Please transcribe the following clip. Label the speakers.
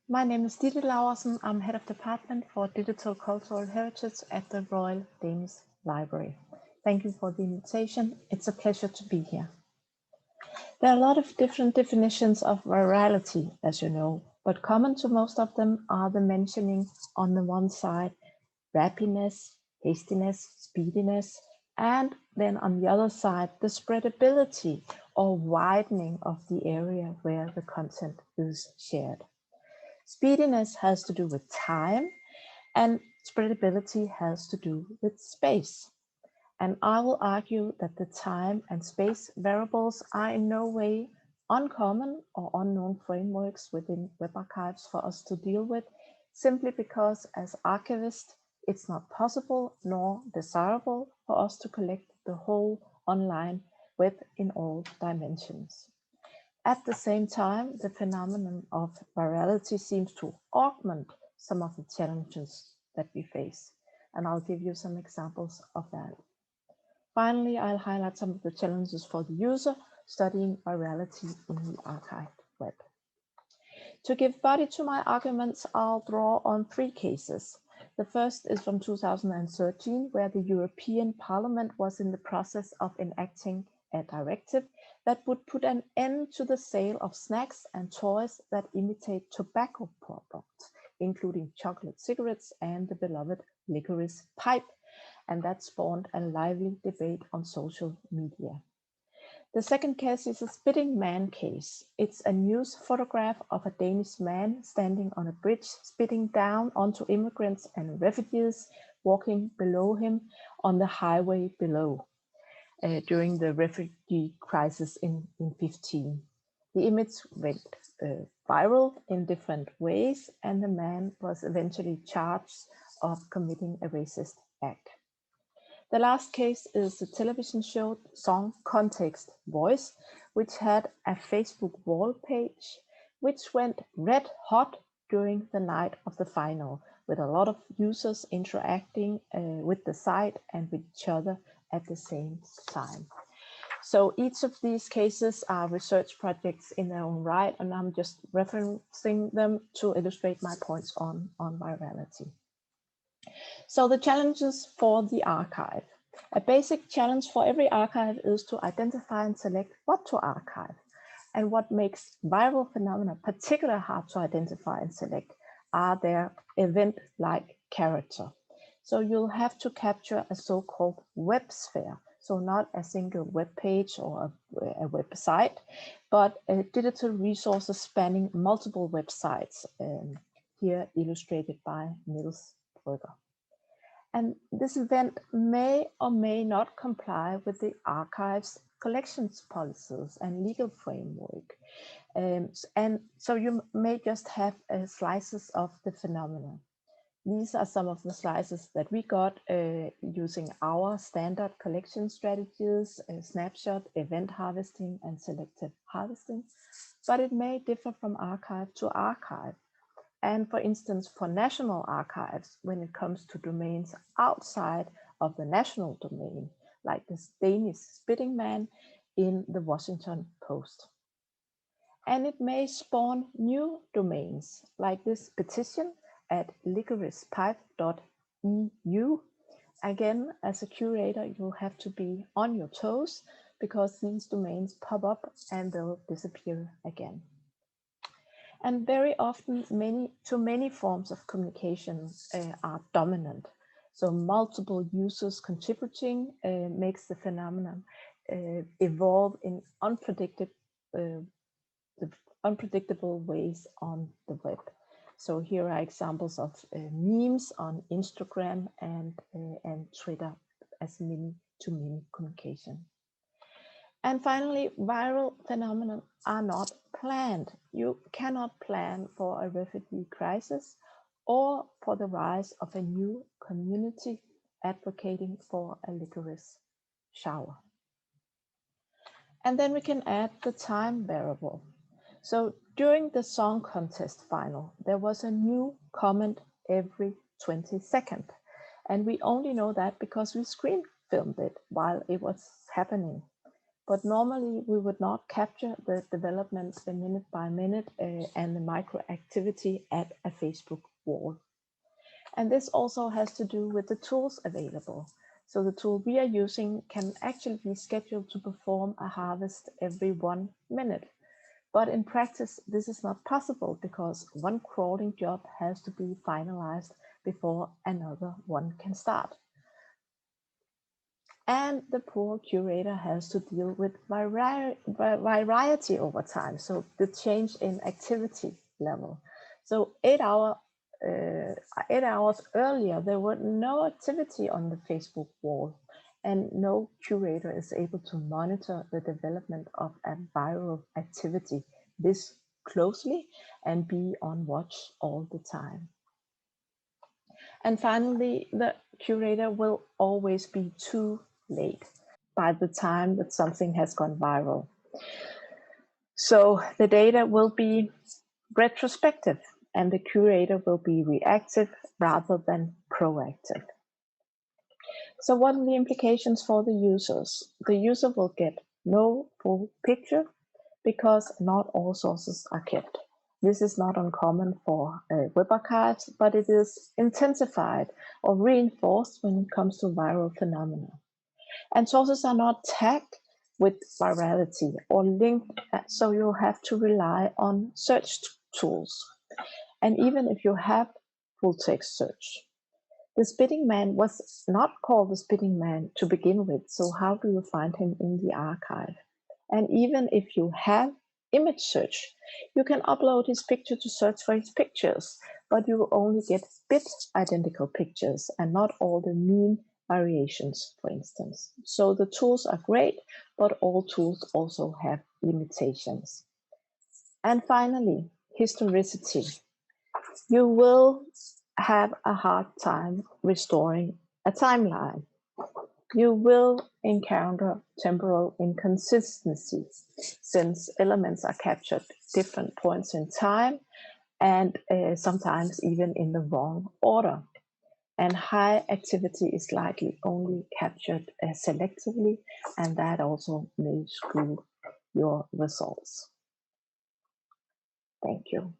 Speaker 1: My name is Ditte Laursen. I'm Head of Department for Digital Cultural Heritage at the Royal Danish Library. Thank you for the invitation. It's a pleasure to be here. There are a lot of different definitions of virality, as you know, but common to most of them are the mentioning on the one side, rapidness, hastiness, speediness, and then on the other side, the spreadability or widening of the area where the content is shared. Speediness has to do with time, and spreadability has to do with space. And I will argue that the time and space variables are in no way uncommon or unknown frameworks within web archives for us to deal with, simply because as archivists, it's not possible nor desirable for us to collect the whole online web in all dimensions. At the same time, the phenomenon of virality seems to augment some of the challenges that we face, and I'll give you some examples of that. Finally, I'll highlight some of the challenges for the user studying virality in the archived web. To give body to my arguments, I'll draw on three cases. The first is from 2013, where the European Parliament was in the process of enacting a directive that would put an end to the sale of snacks and toys that imitate tobacco products, including chocolate cigarettes and the beloved licorice pipe, and that spawned a lively debate on social media. The second case is a spitting man case. It's a news photograph of a Danish man standing on a bridge, spitting down onto immigrants and refugees walking below him on the highway below during the refugee crisis in 15. The image went viral in different ways, and the man was eventually charged of committing a racist act. The last case is the television show Song Context Voice, which had a Facebook wall page, which went red hot during the night of the final, with a lot of users interacting with the site and with each other at the same time. So each of these cases are research projects in their own right, and I'm just referencing them to illustrate my points on virality. So the challenges for the archive. A basic challenge for every archive is to identify and select what to archive. And what makes viral phenomena particularly hard to identify and select are their event-like character. So you'll have to capture a so-called web sphere. So not a single web page or a website, but digital resources spanning multiple websites, here illustrated by Niels Brügger. And this event may or may not comply with the archive's collections policies and legal framework. And so you may just have slices of the phenomenon. These are some of the slices that we got using our standard collection strategies, snapshot, event harvesting, and selective harvesting, but it may differ from archive to archive. And for instance, for national archives, when it comes to domains outside of the national domain, like this Danish spitting man in the Washington Post. And it may spawn new domains, like this petition at licoricepipe.eu. Again, as a curator, you'll have to be on your toes because these domains pop up and they'll disappear again. And very often, many forms of communication are dominant. So multiple users contributing makes the phenomenon evolve in unpredictable ways on the web. So here are examples of memes on Instagram and Twitter as many-to-many communication. And finally, viral phenomena are not planned. You cannot plan for a refugee crisis or for the rise of a new community advocating for a licorice shower. And then we can add the time variable. So during the song contest final, there was a new comment every 20 seconds. And we only know that because we screen filmed it while it was happening. But normally we would not capture the development minute by minute and the micro activity at a Facebook wall. And this also has to do with the tools available. So the tool we are using can actually be scheduled to perform a harvest every 1 minute. But in practice, this is not possible because one crawling job has to be finalized before another one can start. And the poor curator has to deal with variety over time. So the change in activity level. So 8 hours earlier, there were no activity on the Facebook wall, and no curator is able to monitor the development of a viral activity this closely and be on watch all the time. And finally, the curator will always be too late by the time that something has gone viral. So the data will be retrospective and the curator will be reactive rather than proactive. So what are the implications for the users? The user will get no full picture because not all sources are kept. This is not uncommon for web archives, but it is intensified or reinforced when it comes to viral phenomena. And sources are not tagged with virality or linked, so you have to rely on search tools. And even if you have full text search, the spitting man was not called the spitting man to begin with, so how do you find him in the archive? And even if you have image search, you can upload his picture to search for his pictures, but you will only get bit identical pictures and not all the mean variations, for instance. So the tools are great, but all tools also have limitations. And finally, historicity. You will have a hard time restoring a timeline. You will encounter temporal inconsistencies since elements are captured different points in time and sometimes even in the wrong order. And high activity is likely only captured selectively, and that also may screw your results. Thank you.